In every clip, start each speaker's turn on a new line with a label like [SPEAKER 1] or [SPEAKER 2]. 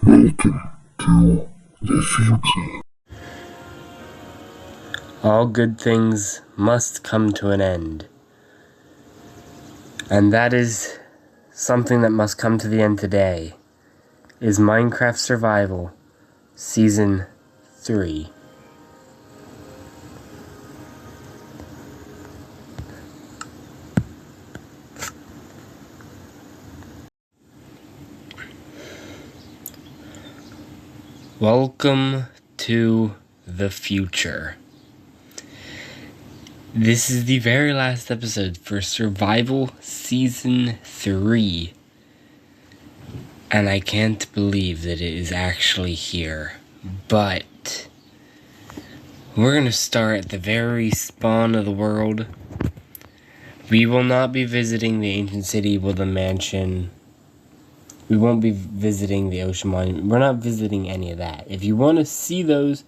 [SPEAKER 1] Welcome to the future.
[SPEAKER 2] All good things must come to an end. And that is something that must come to the end today, is Minecraft Survival Season 3. Welcome to the future. This is the very last episode for Survival Season 3. And I can't believe that it is actually here. But we're going to start at the very spawn of the world. We will not be visiting the ancient city with the mansion. We won't be visiting the ocean monument. We're not visiting any of that. If you want to see those,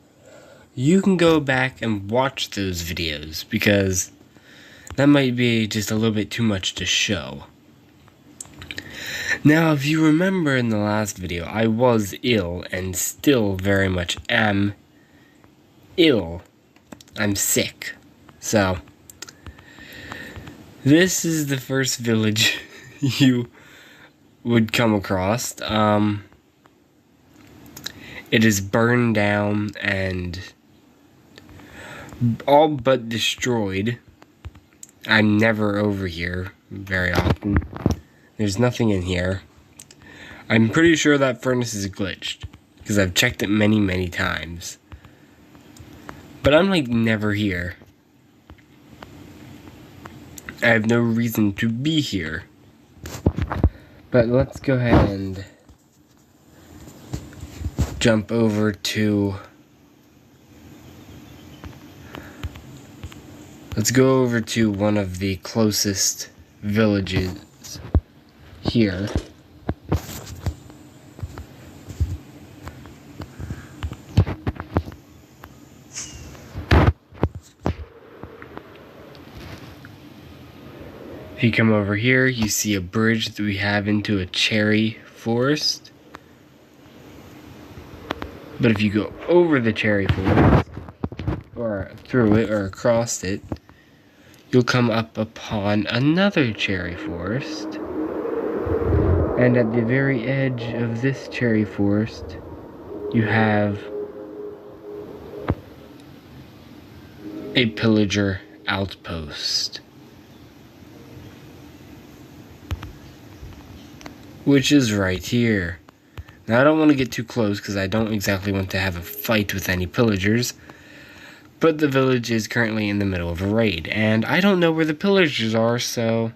[SPEAKER 2] you can go back and watch those videos, because that might be just a little bit too much to show. Now, if you remember in the last video, I was ill and still very much am ill. I'm sick. So, this is the first village you would come across. It is burned down and all but destroyed. I'm never over here very often. There's nothing in here. I'm pretty sure that furnace is glitched, because I've checked it many, many times. But I'm like never here. I have no reason to be here. But let's go ahead and jump over to... Let's go over to one of the closest villages here. If you come over here, you see a bridge that we have into a cherry forest. But if you go over the cherry forest, or through it, or across it, you'll come up upon another cherry forest. And at the very edge of this cherry forest, you have a pillager outpost, which is right here. Now, I don't want to get too close because I don't exactly want to have a fight with any pillagers, but the village is currently in the middle of a raid, and I don't know where the pillagers are, so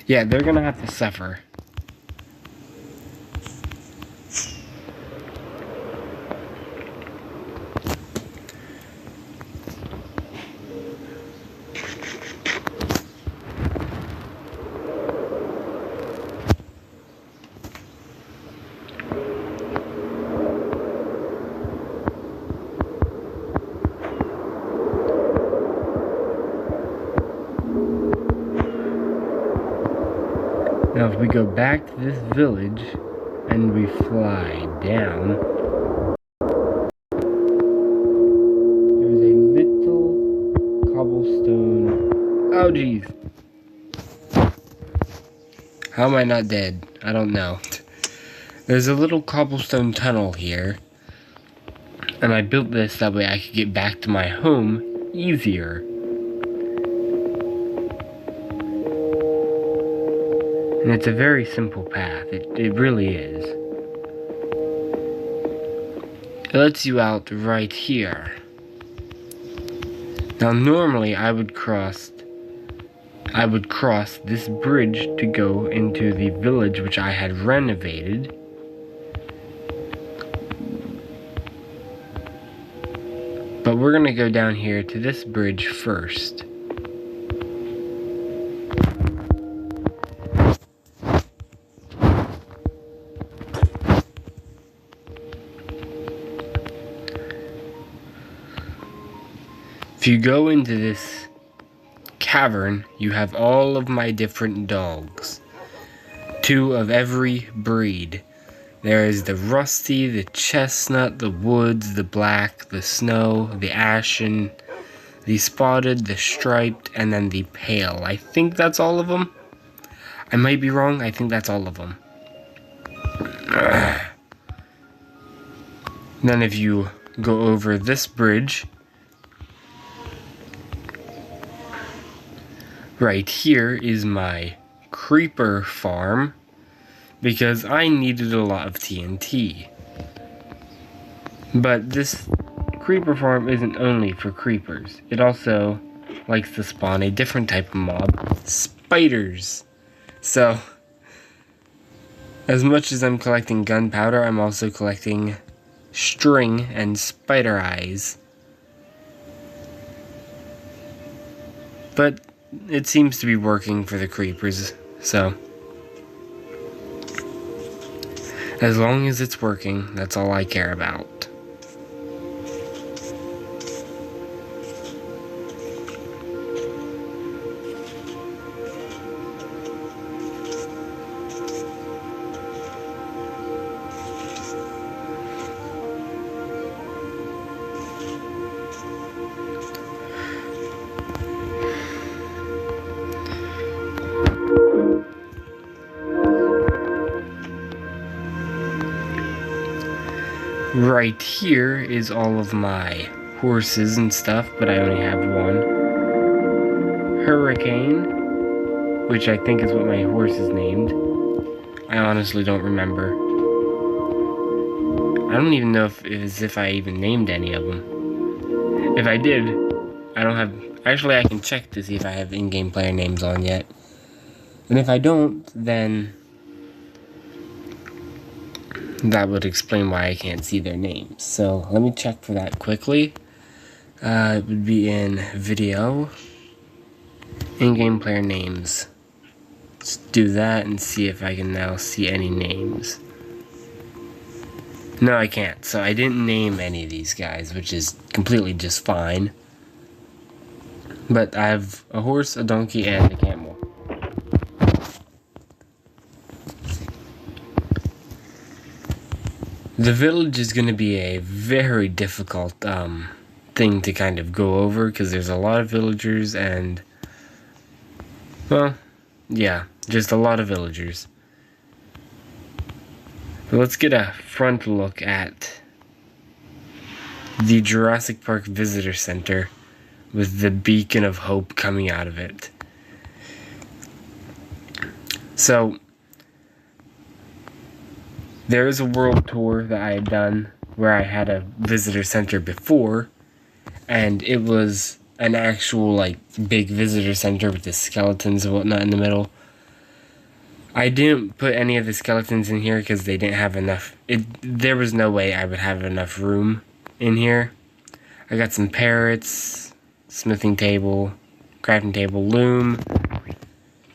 [SPEAKER 2] yeah, they're gonna have to suffer. Now, if we go back to this village and we fly down, there's a little cobblestone. Oh, jeez. How am I not dead? I don't know. There's a little cobblestone tunnel here, and I built this that way I could get back to my home easier. And it's a very simple path. It really is. It lets you out right here. Now, normally I would cross this bridge to go into the village which I had renovated. But we're gonna go down here to this bridge first. If you go into this cavern, you have all of my different dogs. 2 of every breed. There is the rusty, the chestnut, the woods, the black, the snow, the ashen, the spotted, the striped, and then the pale. I think that's all of them. I might be wrong. I think that's all of them. Then if you go over this bridge, right here is my creeper farm, because I needed a lot of TNT. But this creeper farm isn't only for creepers. It also likes to spawn a different type of mob, spiders. So, as much as I'm collecting gunpowder, I'm also collecting string and spider eyes. But it seems to be working for the creepers, so as long as it's working, that's all I care about. Right here is all of my horses and stuff, but I only have one. Hurricane, which I think is what my horse is named. I honestly don't remember. I don't even know if I even named any of them. If I did, I don't have... Actually, I can check to see if I have in-game player names on yet. And if I don't, then that would explain why I can't see their names. So let me check for that quickly. It would be in video, in-game player names. Let's do that and see if I can now see any names. No, I can't. So I didn't name any of these guys, which is completely just fine. But I have a horse, a donkey, and a camel. The village is going to be a very difficult thing to kind of go over, because there's a lot of villagers and, well, yeah, just a lot of villagers. But let's get a front look at the Jurassic Park Visitor Center with the beacon of hope coming out of it. So, there is a world tour that I had done where I had a visitor center before, and it was an actual, like, big visitor center with the skeletons and whatnot in the middle. I didn't put any of the skeletons in here because they didn't have enough. There was no way I would have enough room in here. I got some parrots, smithing table, crafting table, loom,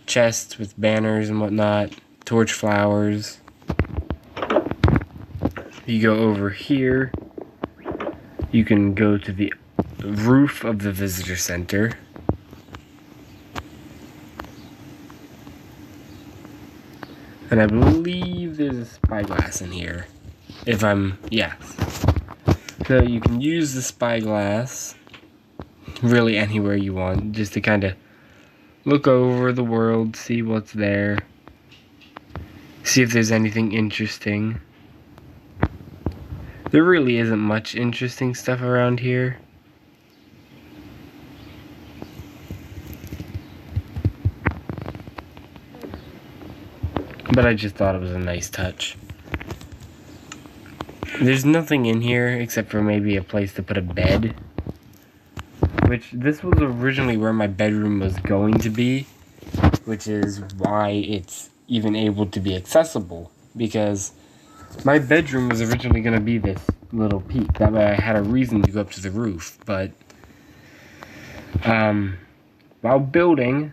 [SPEAKER 2] chests with banners and whatnot, torch flowers. You go over here, you can go to the roof of the visitor center. And I believe there's a spyglass in here. Yes. So you can use the spyglass really anywhere you want, just to kind of look over the world, see what's there, see if there's anything interesting. There really isn't much interesting stuff around here. But I just thought it was a nice touch. There's nothing in here except for maybe a place to put a bed. Which, this was originally where my bedroom was going to be. Which is why it's even able to be accessible. Because my bedroom was originally going to be this little peak. That way I had a reason to go up to the roof. But, while building,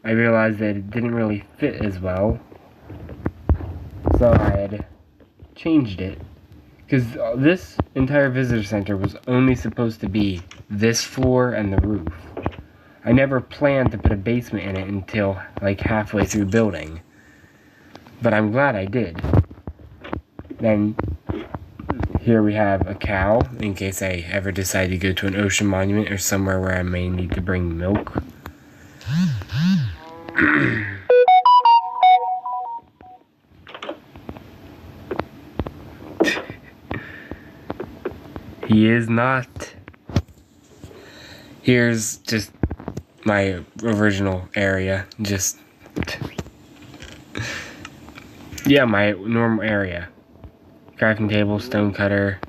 [SPEAKER 2] I realized that it didn't really fit as well. So I had changed it. Because this entire visitor center was only supposed to be this floor and the roof. I never planned to put a basement in it until like halfway through building. But I'm glad I did. Then here we have a cow, in case I ever decide to go to an ocean monument or somewhere where I may need to bring milk. He is not. Here's just my original area. Just, yeah, my normal area. Crafting table, stone cutter,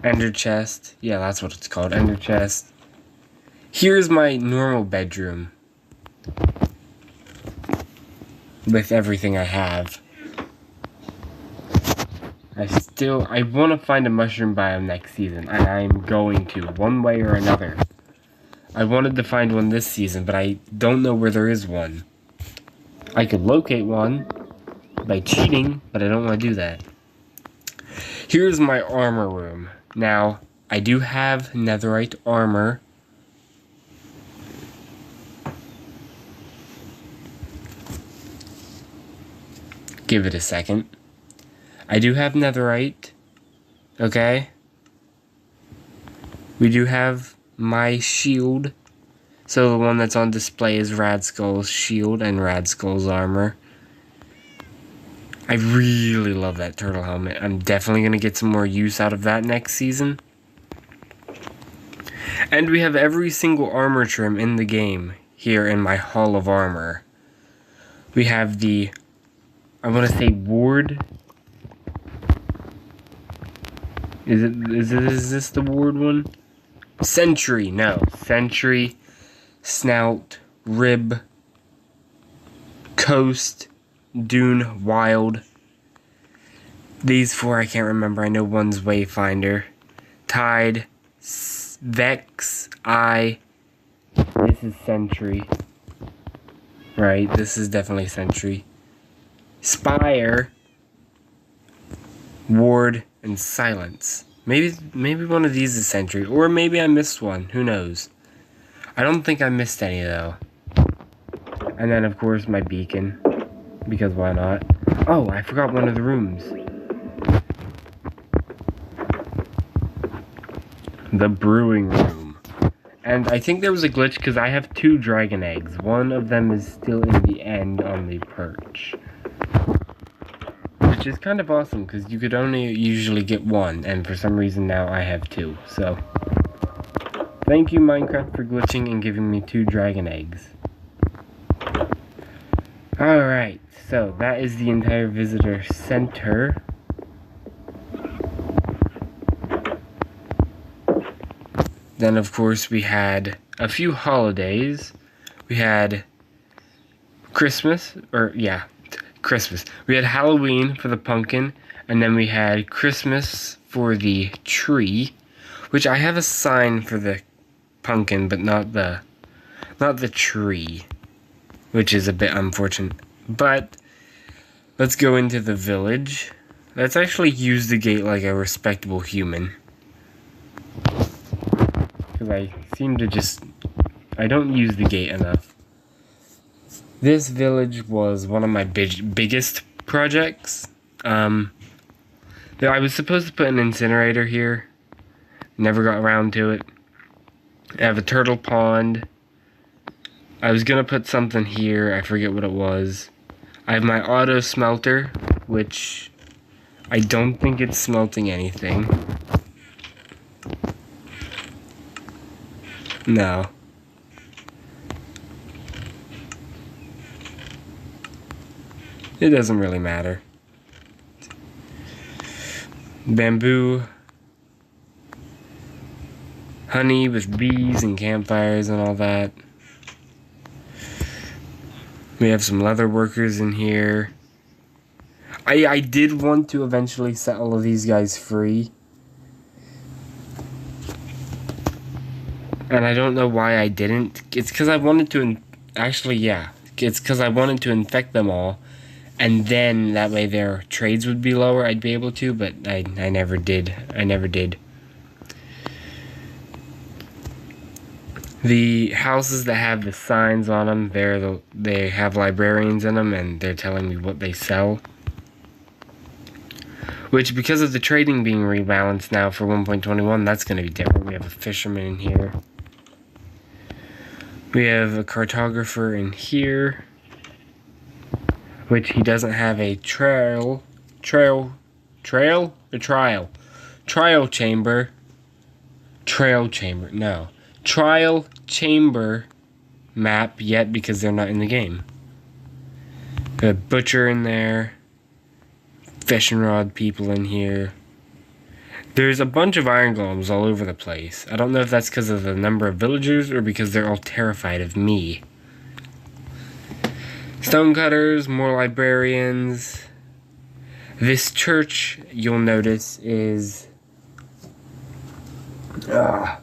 [SPEAKER 2] ender chest. Yeah, that's what it's called, ender chest. Here's my normal bedroom with everything I have. I want to find a mushroom biome next season, and I'm going to, one way or another. I wanted to find one this season, but I don't know where there is one. I could locate one by cheating, but I don't want to do that. Here's my armor room. Now, I do have netherite armor. Give it a second. I do have netherite. Okay? We do have my shield. So the one that's on display is Radskull's shield and Radskull's armor. I really love that turtle helmet. I'm definitely going to get some more use out of that next season. And we have every single armor trim in the game here in my Hall of Armor. We have the, I want to say Ward. Is this the Ward one? Sentry, no. Sentry, Snout, Rib, Coast, Dune, Wild. These four I can't remember. I know one's Wayfinder. Tide, Vex, Eye. This is Sentry. Right, this is definitely Sentry. Spire, Ward, and Silence. Maybe one of these is Sentry, or maybe I missed one. Who knows? I don't think I missed any though. And then of course my beacon, because why not? Oh, I forgot one of the rooms. The brewing room. And I think there was a glitch because I have 2 dragon eggs. One of them is still in the end on the perch. Which is kind of awesome because you could only usually get 1, and for some reason now I have 2. So, thank you Minecraft for glitching and giving me 2 dragon eggs. Alright, so that is the entire visitor center. Then of course we had a few holidays. We had Christmas, Christmas. We had Halloween for the pumpkin, and then we had Christmas for the tree, which I have a sign for the pumpkin, but not the tree, which is a bit unfortunate. But let's go into the village. Let's actually use the gate like a respectable human. Because I seem to I don't use the gate enough. This village was one of my biggest projects. I was supposed to put an incinerator here. Never got around to it. I have a turtle pond. I was gonna put something here. I forget what it was. I have my auto smelter, which I don't think it's smelting anything. No. It doesn't really matter. Bamboo. Honey with bees and campfires and all that. We have some leather workers in here. I did want to eventually set all of these guys free. And I don't know why I didn't. It's because I wanted to... It's because I wanted to infect them all. And then that way their trades would be lower. I'd be able to, but I never did. I never did. The houses that have the signs on them, they have librarians in them, and they're telling me what they sell. Which, because of the trading being rebalanced now for 1.21, that's going to be different. We have a fisherman in here. We have a cartographer in here. Which he doesn't have a trial chamber map yet because they're not in the game. A butcher in there. Fishing rod people in here. There's a bunch of iron golems all over the place. I don't know if that's because of the number of villagers or because they're all terrified of me. Stonecutters, more librarians. This church, you'll notice, is a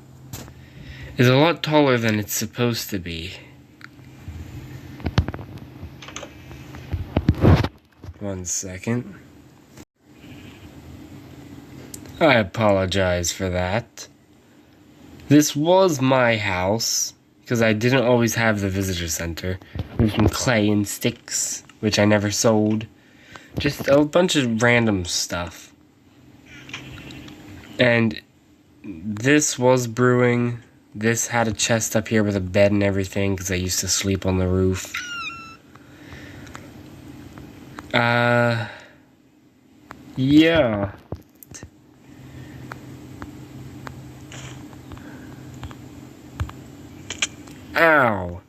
[SPEAKER 2] lot taller than it's supposed to be. One second. I apologize for that. This was my house, because I didn't always have the visitor center. There's some clay and sticks, which I never sold. Just a bunch of random stuff. And this was brewing. This had a chest up here with a bed and everything, because I used to sleep on the roof. Yeah. Ow.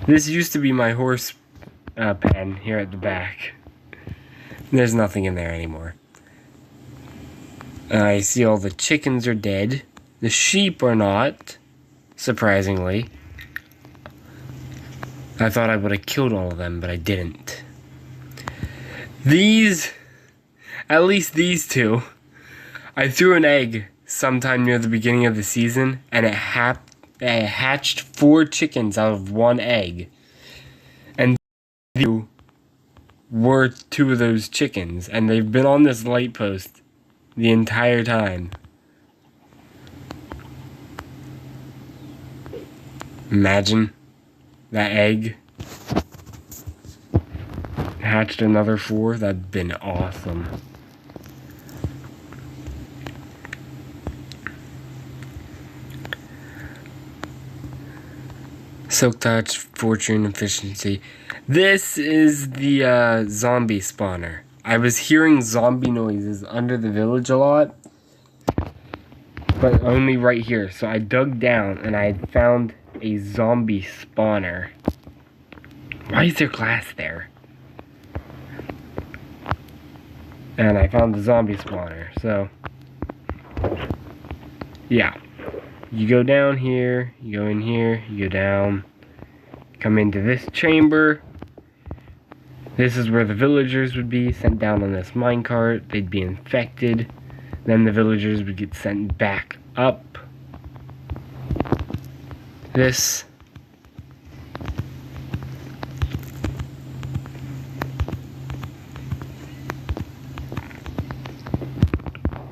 [SPEAKER 2] This used to be my horse pen here at the back. There's nothing in there anymore. I see all the chickens are dead. The sheep are not, surprisingly. I thought I would have killed all of them, but I didn't. At least these two, I threw an egg sometime near the beginning of the season, and it hatched 4 chickens out of 1 egg. And you were 2 of those chickens, and they've been on this light post the entire time. Imagine that egg hatched another 4. That'd been awesome. Silk touch, fortune, efficiency. This is the zombie spawner. I was hearing zombie noises under the village a lot, but only right here. So I dug down and I found a zombie spawner. Why is there glass there? And I found the zombie spawner. So yeah. You go down here, you go in here, you go down, come into this chamber. This is where the villagers would be sent down on this minecart. They'd be infected. Then the villagers would get sent back up. This.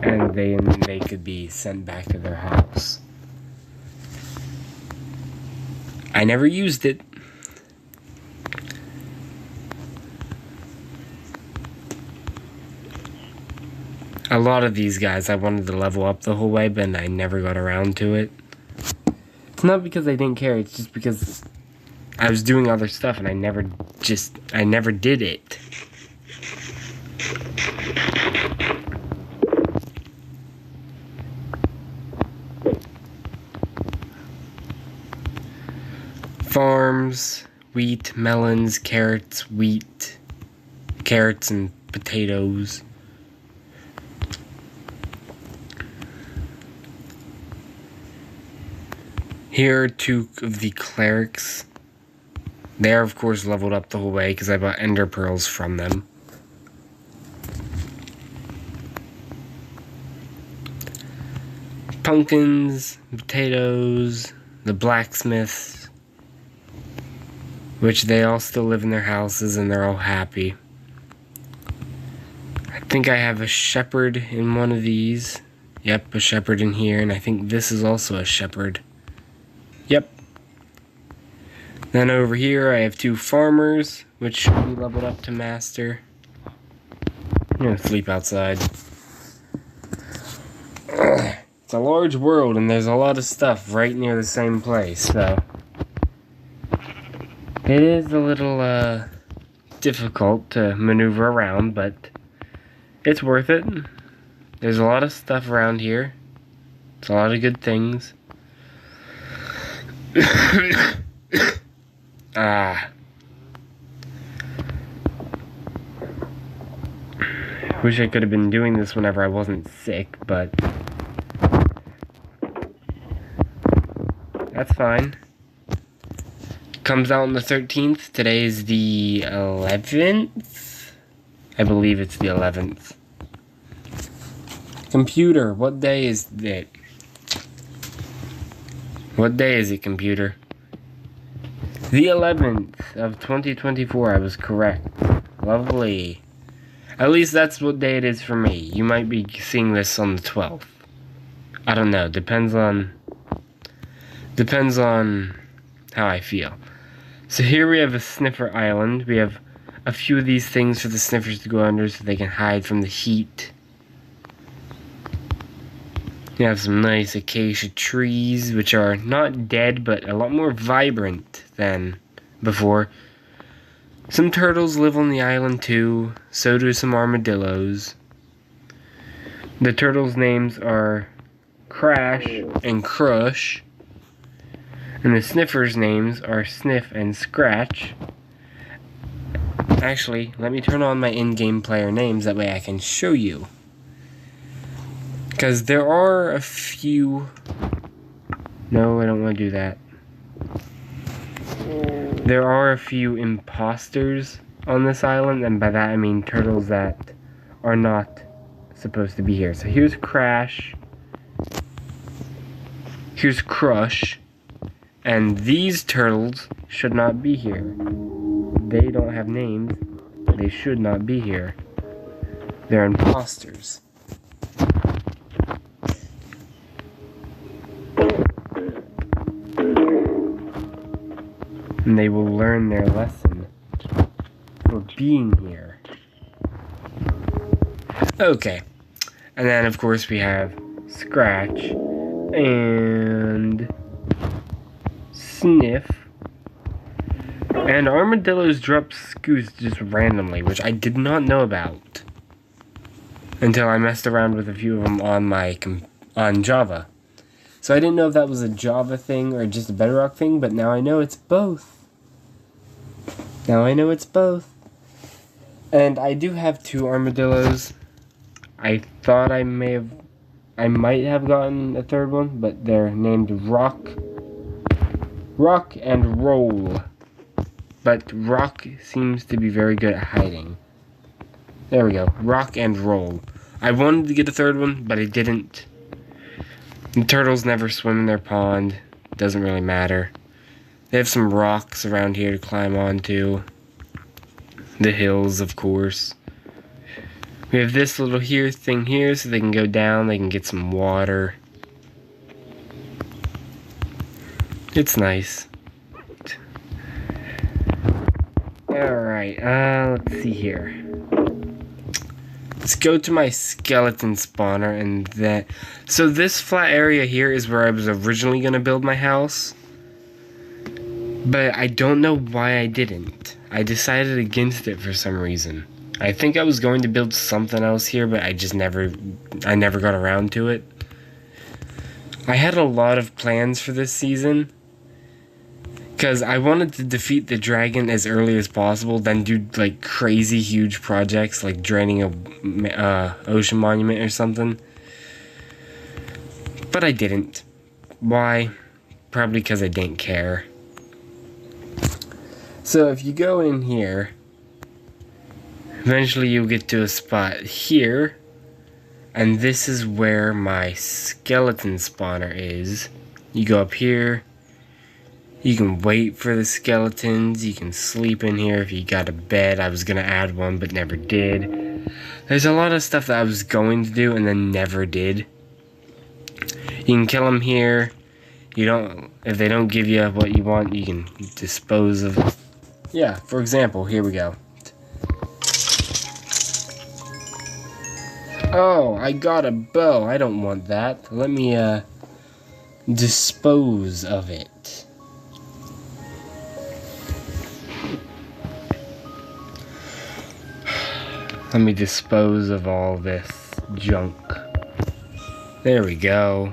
[SPEAKER 2] And they could be sent back to their house. I never used it. A lot of these guys I wanted to level up the whole way, but I never got around to it. It's not because I didn't care, it's just because I was doing other stuff and I never did it. Farms, wheat, melons, carrots, carrots and potatoes. Here are 2 of the clerics. They are, of course, leveled up the whole way because I bought ender pearls from them. Pumpkins, potatoes, the blacksmiths, which they all still live in their houses and they're all happy. I think I have a shepherd in one of these. Yep, a shepherd in here, and I think this is also a shepherd. Yep. Then over here I have 2 farmers, which should be leveled up to master. sleep outside. It's a large world, and there's a lot of stuff right near the same place, so it is a little difficult to maneuver around, but it's worth it. There's a lot of stuff around here. It's a lot of good things. Wish I could have been doing this whenever I wasn't sick, but that's fine. Comes out on the 13th. Today is the 11th. I believe it's the 11th. Computer, what day is it? What day is it, computer? The 11th of 2024, I was correct. Lovely. At least that's what day it is for me. You might be seeing this on the 12th. I don't know. Depends on how I feel. So here we have a sniffer island. We have a few of these things for the sniffers to go under so they can hide from the heat. You have some nice acacia trees, which are not dead, but a lot more vibrant than before. Some turtles live on the island too, so do some armadillos. The turtles' names are Crash and Crush, and the sniffers' names are Sniff and Scratch. Actually, let me turn on my in-game player names, that way I can show you. Because there are a few... No, I don't want to do that. There are a few imposters on this island, and by that I mean turtles that are not supposed to be here. So here's Crash. Here's Crush. And these turtles should not be here. They don't have names. They should not be here. They're imposters. And they will learn their lesson for being here. Okay. And then, of course, we have Scratch and Sniff. And armadillos drop scoots just randomly, which I did not know about until I messed around with a few of them on Java. So I didn't know if that was a Java thing or just a Bedrock thing, but now I know it's both. And I do have 2 armadillos. I thought I might have gotten a third one, but they're named Rock and Roll. But Rock seems to be very good at hiding. There we go. Rock and Roll. I wanted to get a third one, but I didn't. The turtles never swim in their pond. Doesn't really matter. They have some rocks around here to climb onto. The hills, of course. We have this little thing here so they can go down. They can get some water. It's nice. Alright, let's see here. Let's go to my skeleton spawner and that. So this flat area here is where I was originally going to build my house. But I don't know why I didn't. I decided against it for some reason. I think I was going to build something else here, but I never got around to it. I had a lot of plans for this season. Because I wanted to defeat the dragon as early as possible, then do like crazy huge projects like draining a ocean monument or something. But I didn't. Why? Probably because I didn't care. So if you go in here, eventually you'll get to a spot here, and this is where my skeleton spawner is. You go up here. You can wait for the skeletons. You can sleep in here if you got a bed. I was going to add one, but never did. There's a lot of stuff that I was going to do and then never did. You can kill them here. If they don't give you what you want, you can dispose of them. Yeah, for example, here we go. Oh, I got a bow. I don't want that. Let me, dispose of it. Let me dispose of all this junk. There we go.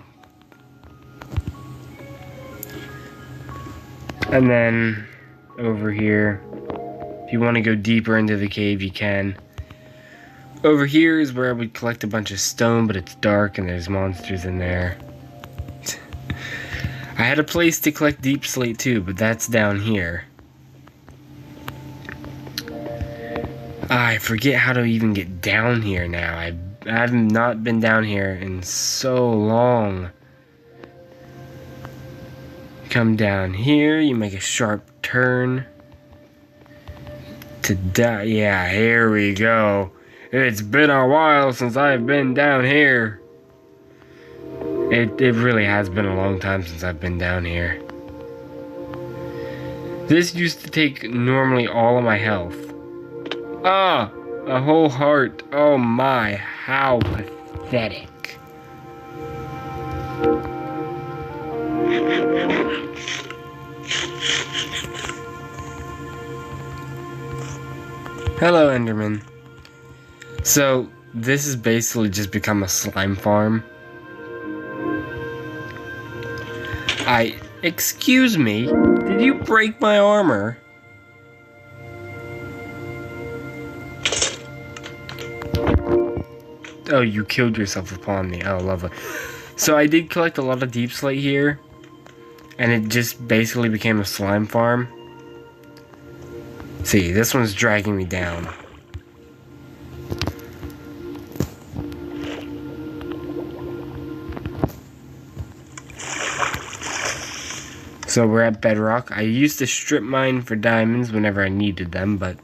[SPEAKER 2] And then, over here, if you want to go deeper into the cave, you can. Over here is where I would collect a bunch of stone, but it's dark and there's monsters in there. I had a place to collect deep slate too, but that's down here. I forget how to even get down here now. I've not been down here in so long. Come down here, you make a sharp turn. Yeah, here we go. It's been a while since I've been down here. It really has been a long time since I've been down here. This used to take normally all of my health. Ah, a whole heart. Oh my, how pathetic. Hello, Enderman. So, this has basically just become a slime farm. Excuse me, did you break my armor? Oh, you killed yourself upon me. Oh, lovely. So I did collect a lot of deep slate here, and it just basically became a slime farm. See, this one's dragging me down. So we're at bedrock. I used to strip mine for diamonds whenever I needed them, but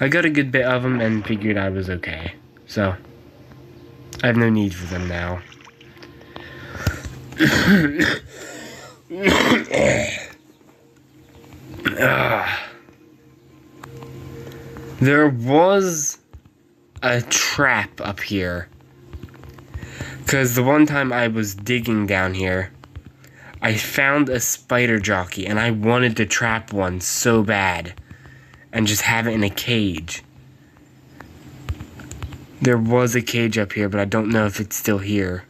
[SPEAKER 2] I got a good bit of them and figured I was okay. So I have no need for them now. There was a trap up here. Because the one time I was digging down here, I found a spider jockey and I wanted to trap one so bad and just have it in a cage. There was a cage up here, but I don't know if it's still here.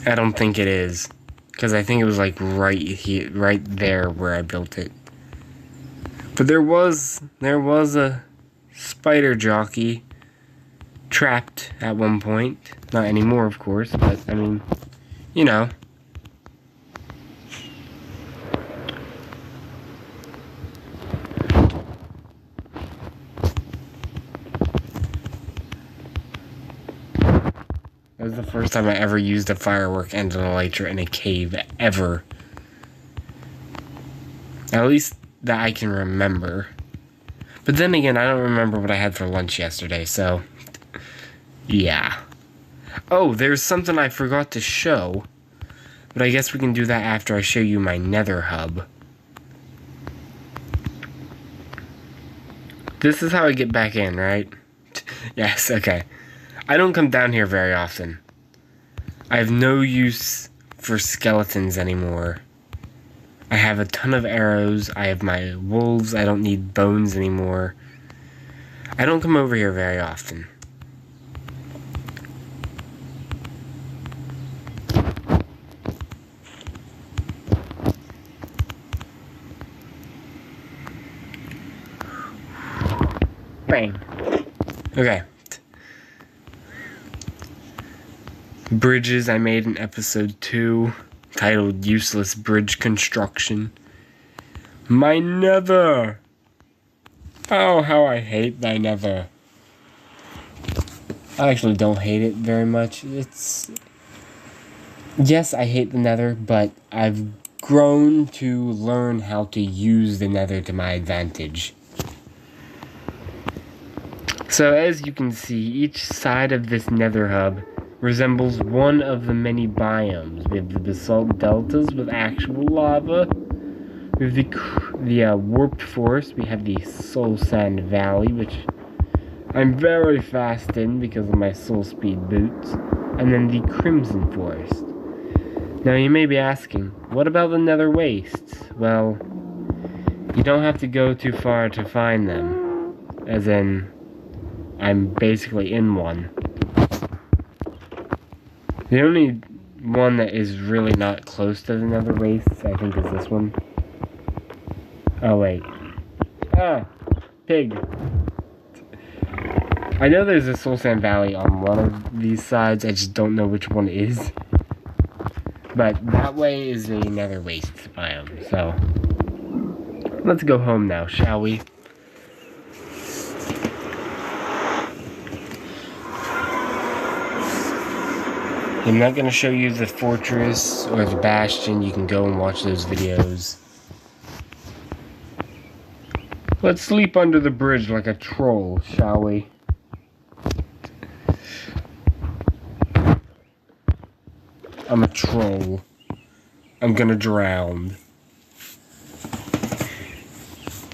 [SPEAKER 2] I don't think it is, because I think it was like right here, right there where I built it. But there was a spider jockey trapped at one point. Not anymore, of course, but I mean, you know. That was the first time I ever used a firework and an elytra in a cave, ever. At least that I can remember. But then again, I don't remember what I had for lunch yesterday, so yeah. Oh, there's something I forgot to show, but I guess we can do that after I show you my nether hub. This is how I get back in, right? Yes, okay. I don't come down here very often. I have no use for skeletons anymore. I have a ton of arrows. I have my wolves. I don't need bones anymore. I don't come over here very often. Bang. Okay. Bridges I made in episode 2, titled Useless Bridge Construction. My nether! Oh, how I hate my nether. I actually don't hate it very much. Yes, I hate the nether, but I've grown to learn how to use the nether to my advantage. So as you can see, each side of this nether hub resembles one of the many biomes. We have the basalt deltas with actual lava. We have the warped forest. We have the soul sand valley, which I'm very fast in because of my soul speed boots. And then the Crimson Forest. Now you may be asking, what about the Nether Wastes? Well, you don't have to go too far to find them. As in, I'm basically in one. The only one that is really not close to the Nether Wastes, I think, is this one. Oh, wait. Ah! Pig. I know there's a Soul Sand Valley on one of these sides, I just don't know which one it is. But that way is the Nether Wastes biome, so... Let's go home now, shall we? I'm not going to show you the fortress or the bastion. You can go and watch those videos. Let's sleep under the bridge like a troll, shall we? I'm a troll. I'm gonna drown.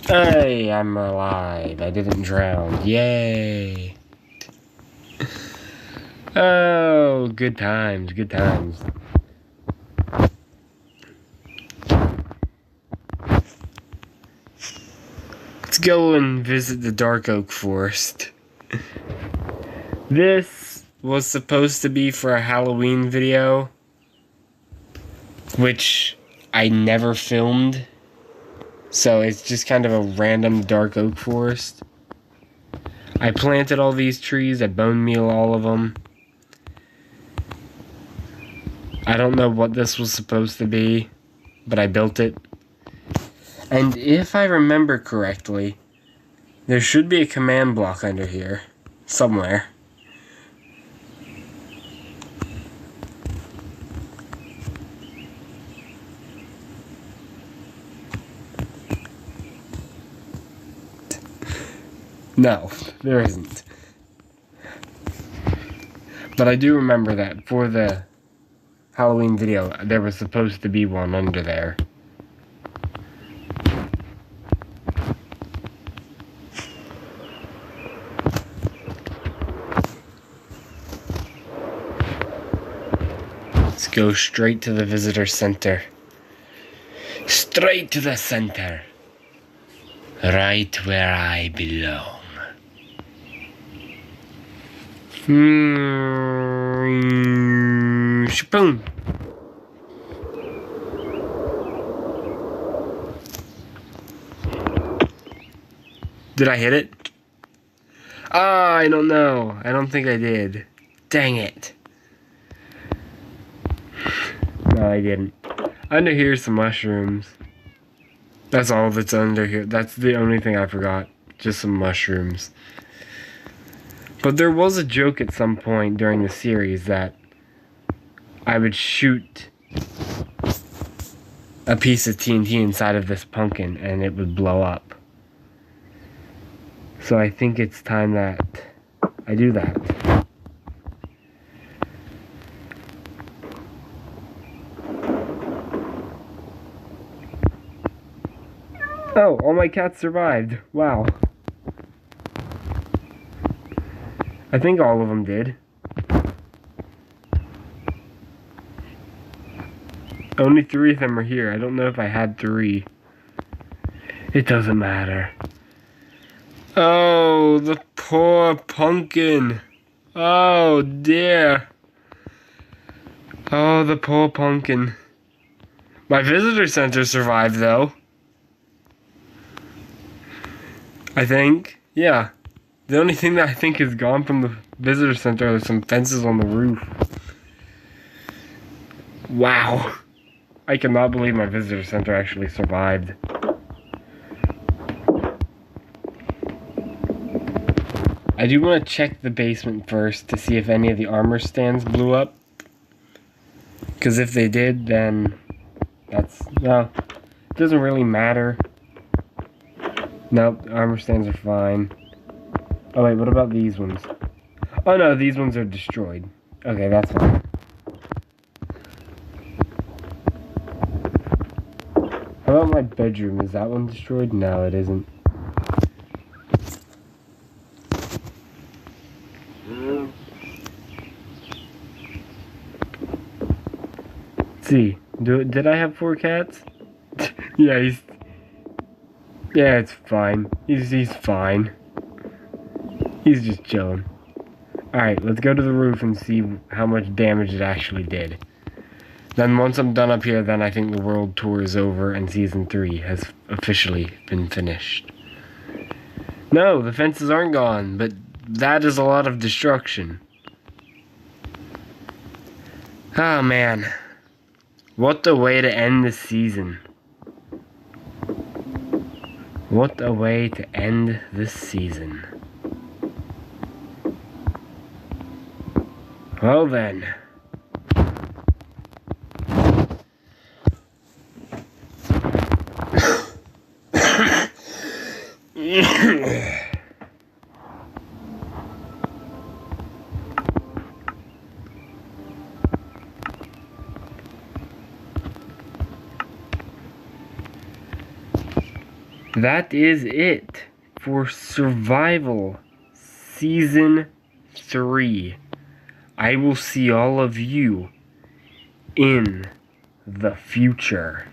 [SPEAKER 2] Hey, I'm alive. I didn't drown. Yay. Oh, good times, good times. Let's go and visit the Dark Oak Forest. This was supposed to be for a Halloween video, which I never filmed. So it's just kind of a random Dark Oak Forest. I planted all these trees, I bone meal all of them. I don't know what this was supposed to be, but I built it. And if I remember correctly, there should be a command block under here, somewhere. No, there isn't. But I do remember that for the Halloween video, there was supposed to be one under there. Let's go straight to the visitor center. Straight to the center. Right where I belong. Shaboom. Did I hit it? Ah, I don't know. I don't think I did. Dang it. No, I didn't. Under here's some mushrooms. That's all that's under here. That's the only thing I forgot. Just some mushrooms. But there was a joke at some point during the series that I would shoot a piece of TNT inside of this pumpkin and it would blow up. So I think it's time that I do that. Oh, all my cats survived. Wow. I think all of them did. Only 3 of them are here. I don't know if I had 3. It doesn't matter. Oh, the poor pumpkin. Oh, dear. Oh, the poor pumpkin. My visitor center survived, though. I think. Yeah. The only thing that I think is gone from the visitor center are some fences on the roof. Wow. I cannot believe my visitor center actually survived. I do want to check the basement first to see if any of the armor stands blew up. Because if they did, then that's... no, it doesn't really matter. Nope, the armor stands are fine. Oh wait, what about these ones? Oh no, these ones are destroyed. Okay, that's fine. How about my bedroom? Is that one destroyed? No, it isn't. Let's see. Did I have 4 cats? Yeah, yeah, it's fine. He's fine. He's just chilling. Alright, let's go to the roof and see how much damage it actually did. Then once I'm done up here, then I think the world tour is over and season 3 has officially been finished. No, the fences aren't gone, but that is a lot of destruction. Oh man. What a way to end the season. What a way to end this season. Well then. That is it for Survival Season 3. I will see all of you in the future.